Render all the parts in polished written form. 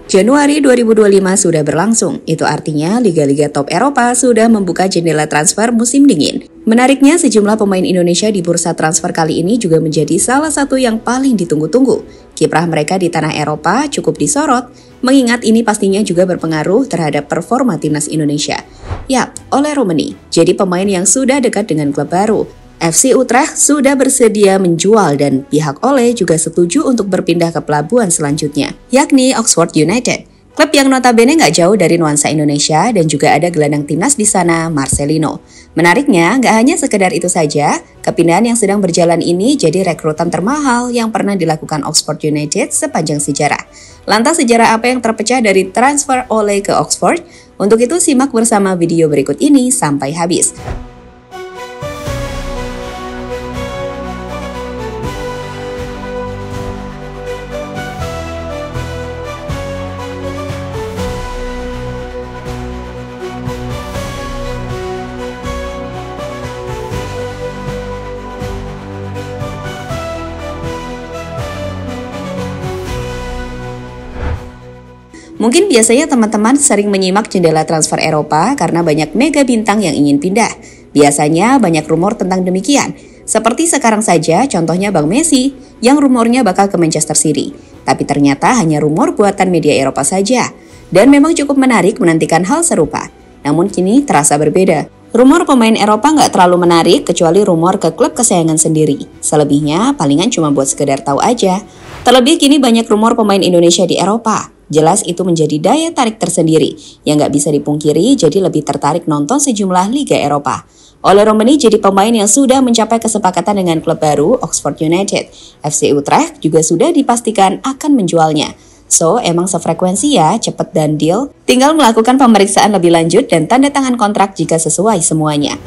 Januari 2025 sudah berlangsung, itu artinya liga-liga top Eropa sudah membuka jendela transfer musim dingin. Menariknya, sejumlah pemain Indonesia di bursa transfer kali ini juga menjadi salah satu yang paling ditunggu-tunggu. Kiprah mereka di tanah Eropa cukup disorot, mengingat ini pastinya juga berpengaruh terhadap performa timnas Indonesia. Yap, Ole Romani jadi pemain yang sudah dekat dengan klub baru. FC Utrecht sudah bersedia menjual dan pihak Ole juga setuju untuk berpindah ke pelabuhan selanjutnya, yakni Oxford United. Klub yang notabene nggak jauh dari nuansa Indonesia dan juga ada gelandang timnas di sana, Marcelino. Menariknya, nggak hanya sekedar itu saja, kepindahan yang sedang berjalan ini jadi rekrutan termahal yang pernah dilakukan Oxford United sepanjang sejarah. Lantas sejarah apa yang terpecah dari transfer Ole ke Oxford? Untuk itu simak bersama video berikut ini sampai habis. Mungkin biasanya teman-teman sering menyimak jendela transfer Eropa karena banyak mega bintang yang ingin pindah. Biasanya banyak rumor tentang demikian. Seperti sekarang saja contohnya Bang Messi yang rumornya bakal ke Manchester City. Tapi ternyata hanya rumor buatan media Eropa saja. Dan memang cukup menarik menantikan hal serupa. Namun kini terasa berbeda. Rumor pemain Eropa nggak terlalu menarik kecuali rumor ke klub kesayangan sendiri. Selebihnya palingan cuma buat sekedar tahu aja. Terlebih kini banyak rumor pemain Indonesia di Eropa. Jelas itu menjadi daya tarik tersendiri yang nggak bisa dipungkiri, jadi lebih tertarik nonton sejumlah liga Eropa. Ole Romani jadi pemain yang sudah mencapai kesepakatan dengan klub baru Oxford United. FC Utrecht juga sudah dipastikan akan menjualnya. So, emang sefrekuensi ya, cepet dan deal. Tinggal melakukan pemeriksaan lebih lanjut dan tanda tangan kontrak jika sesuai semuanya.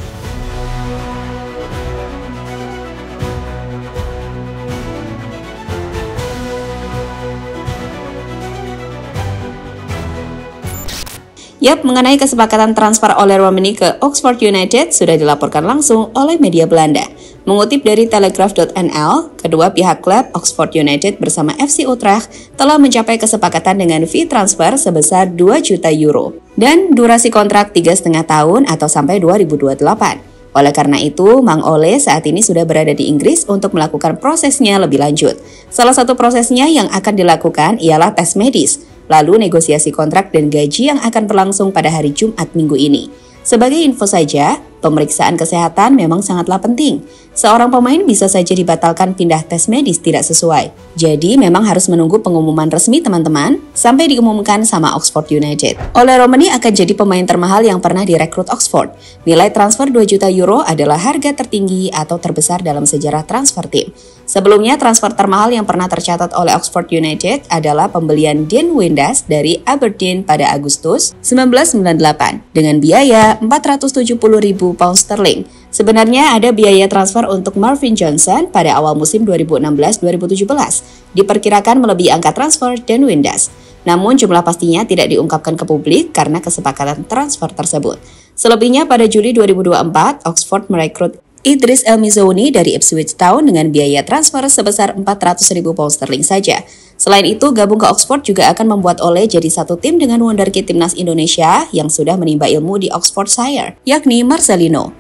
Yap, mengenai kesepakatan transfer Ole Romani ke Oxford United sudah dilaporkan langsung oleh media Belanda. Mengutip dari Telegraph.nl, kedua pihak klub Oxford United bersama FC Utrecht telah mencapai kesepakatan dengan fee transfer sebesar 2 juta euro dan durasi kontrak 3,5 tahun atau sampai 2028. Oleh karena itu, Mang Ole saat ini sudah berada di Inggris untuk melakukan prosesnya lebih lanjut. Salah satu prosesnya yang akan dilakukan ialah tes medis, lalu negosiasi kontrak dan gaji yang akan berlangsung pada hari Jumat minggu ini. Sebagai info saja, pemeriksaan kesehatan memang sangatlah penting. Seorang pemain bisa saja dibatalkan pindah tes medis tidak sesuai. Jadi memang harus menunggu pengumuman resmi teman-teman sampai diumumkan sama Oxford United. Ole Romani akan jadi pemain termahal yang pernah direkrut Oxford. Nilai transfer 2 juta euro adalah harga tertinggi atau terbesar dalam sejarah transfer tim. Sebelumnya, transfer termahal yang pernah tercatat oleh Oxford United adalah pembelian Dean Windass dari Aberdeen pada Agustus 1998 dengan biaya 470.000 pound sterling. Sebenarnya ada biaya transfer untuk Marvin Johnson pada awal musim 2016-2017. Diperkirakan melebihi angka transfer Dean Windass. Namun jumlah pastinya tidak diungkapkan ke publik karena kesepakatan transfer tersebut. Selebihnya pada Juli 2024, Oxford merekrut Idris El-Mizouni dari Ipswich Town dengan biaya transfer sebesar 400.000 pound sterling saja. Selain itu, gabung ke Oxford juga akan membuat Ole jadi satu tim dengan wonderkid timnas Indonesia yang sudah menimba ilmu di Oxfordshire, yakni Marcelino.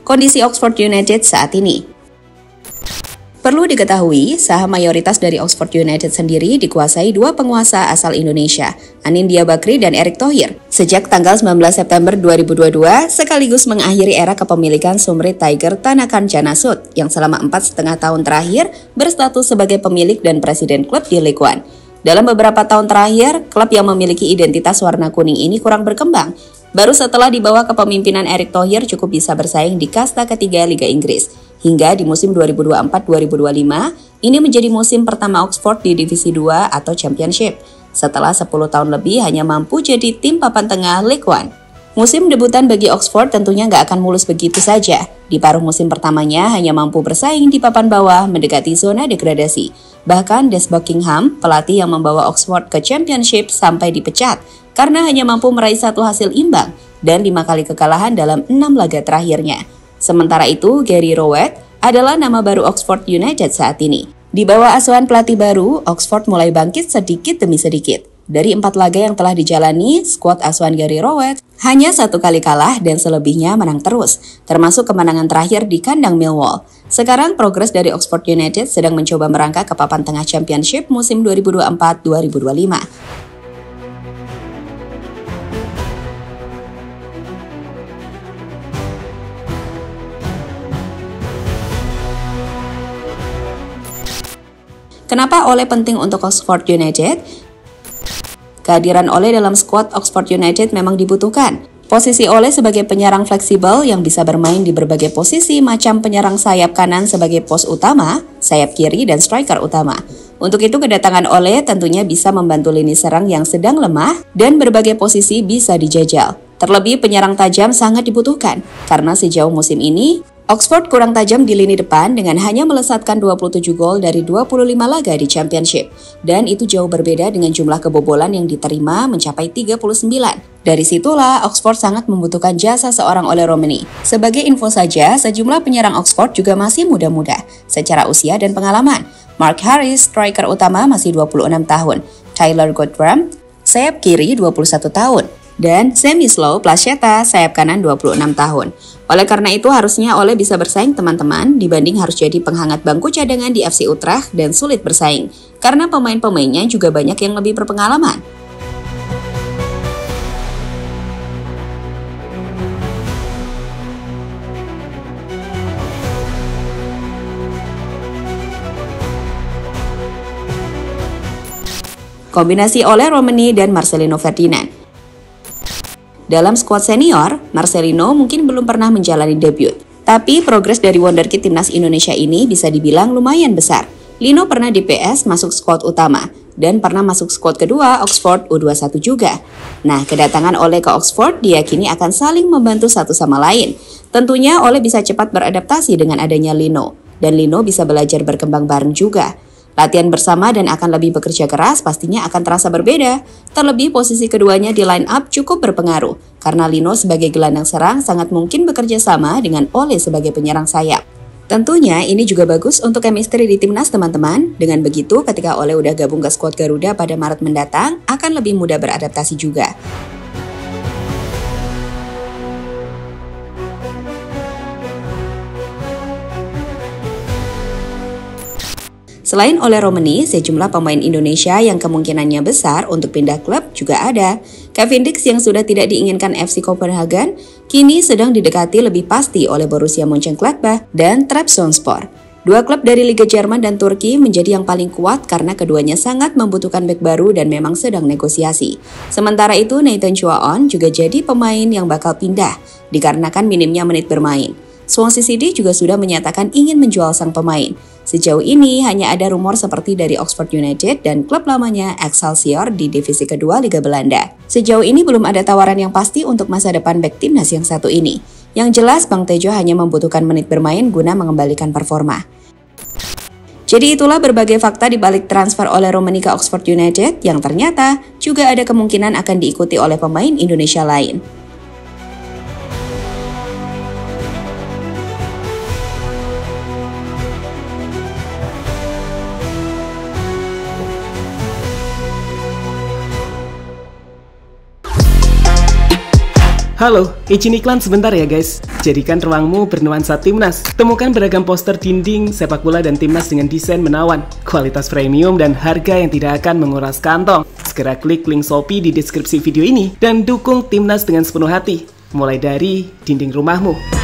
Kondisi Oxford United saat ini. Perlu diketahui, saham mayoritas dari Oxford United sendiri dikuasai dua penguasa asal Indonesia, Anindya Bakri dan Erick Thohir. Sejak tanggal 19 September 2022, sekaligus mengakhiri era kepemilikan Sumrit Tiger Tanakan Sud yang selama 4,5 tahun terakhir berstatus sebagai pemilik dan presiden klub di Ligue 1. Dalam beberapa tahun terakhir, klub yang memiliki identitas warna kuning ini kurang berkembang. Baru setelah di bawah kepemimpinan Erick Thohir cukup bisa bersaing di kasta ketiga Liga Inggris. Hingga di musim 2024-2025, ini menjadi musim pertama Oxford di Divisi 2 atau Championship. Setelah 10 tahun lebih hanya mampu jadi tim papan tengah Ligue 1. Musim debutan bagi Oxford tentunya nggak akan mulus begitu saja. Di paruh musim pertamanya hanya mampu bersaing di papan bawah mendekati zona degradasi. Bahkan Des Buckingham, pelatih yang membawa Oxford ke Championship, sampai dipecat karena hanya mampu meraih 1 hasil imbang dan 5 kali kekalahan dalam 6 laga terakhirnya. Sementara itu, Gary Rowett adalah nama baru Oxford United saat ini. Di bawah asuhan pelatih baru, Oxford mulai bangkit sedikit demi sedikit. Dari 4 laga yang telah dijalani, skuad asuhan Gary Rowett hanya 1 kali kalah dan selebihnya menang terus, termasuk kemenangan terakhir di kandang Millwall. Sekarang progres dari Oxford United sedang mencoba merangkak ke papan tengah Championship musim 2024-2025. Kenapa Ole penting untuk Oxford United? Kehadiran Ole dalam skuad Oxford United memang dibutuhkan. Posisi Ole sebagai penyerang fleksibel yang bisa bermain di berbagai posisi macam penyerang sayap kanan sebagai pos utama, sayap kiri, dan striker utama. Untuk itu kedatangan Ole tentunya bisa membantu lini serang yang sedang lemah dan berbagai posisi bisa dijajal. Terlebih penyerang tajam sangat dibutuhkan karena sejauh musim ini Oxford kurang tajam di lini depan dengan hanya melesatkan 27 gol dari 25 laga di Championship. Dan itu jauh berbeda dengan jumlah kebobolan yang diterima mencapai 39. Dari situlah Oxford sangat membutuhkan jasa seorang Ole Romani. Sebagai info saja, sejumlah penyerang Oxford juga masih muda-muda secara usia dan pengalaman. Mark Harris, striker utama, masih 26 tahun. Tyler Goodram, sayap kiri 21 tahun. Dan Przemysław Placheta, sayap kanan 26 tahun. Oleh karena itu harusnya Ole bisa bersaing teman-teman dibanding harus jadi penghangat bangku cadangan di FC Utrecht dan sulit bersaing. Karena pemain-pemainnya juga banyak yang lebih berpengalaman. Kombinasi Ole Romani dan Marcelino Ferdinand. Dalam skuad senior, Marcelino mungkin belum pernah menjalani debut. Tapi progres dari wonderkid timnas Indonesia ini bisa dibilang lumayan besar. Lino pernah di PS masuk skuad utama dan pernah masuk skuad kedua Oxford U21 juga. Nah, kedatangan Ole ke Oxford diyakini akan saling membantu satu sama lain. Tentunya Ole bisa cepat beradaptasi dengan adanya Lino, dan Lino bisa belajar berkembang bareng juga. Latihan bersama dan akan lebih bekerja keras pastinya akan terasa berbeda. Terlebih posisi keduanya di line up cukup berpengaruh, karena Lino sebagai gelandang serang sangat mungkin bekerja sama dengan Ole sebagai penyerang sayap. Tentunya ini juga bagus untuk chemistry di timnas teman-teman. Dengan begitu ketika Ole udah gabung ke skuad Garuda pada Maret mendatang, akan lebih mudah beradaptasi juga. Selain Ole Romani, sejumlah pemain Indonesia yang kemungkinannya besar untuk pindah klub juga ada. Cavendish yang sudah tidak diinginkan FC Copenhagen, kini sedang didekati lebih pasti oleh Borussia Mönchengladbach dan Trabzonspor. Dua klub dari Liga Jerman dan Turki menjadi yang paling kuat karena keduanya sangat membutuhkan bek baru dan memang sedang negosiasi. Sementara itu, Nathan Chuaon juga jadi pemain yang bakal pindah, dikarenakan minimnya menit bermain. Swansea City juga sudah menyatakan ingin menjual sang pemain. Sejauh ini hanya ada rumor seperti dari Oxford United dan klub lamanya Excelsior di divisi kedua Liga Belanda. Sejauh ini belum ada tawaran yang pasti untuk masa depan bek timnas yang satu ini. Yang jelas Bang Tejo hanya membutuhkan menit bermain guna mengembalikan performa. Jadi itulah berbagai fakta di balik transfer Ole Romani ke Oxford United yang ternyata juga ada kemungkinan akan diikuti oleh pemain Indonesia lain. Halo, izin iklan sebentar ya guys. Jadikan ruangmu bernuansa timnas. Temukan beragam poster dinding, sepak bola dan timnas dengan desain menawan, kualitas premium dan harga yang tidak akan menguras kantong. Segera klik link Shopee di deskripsi video ini dan dukung timnas dengan sepenuh hati. Mulai dari dinding rumahmu.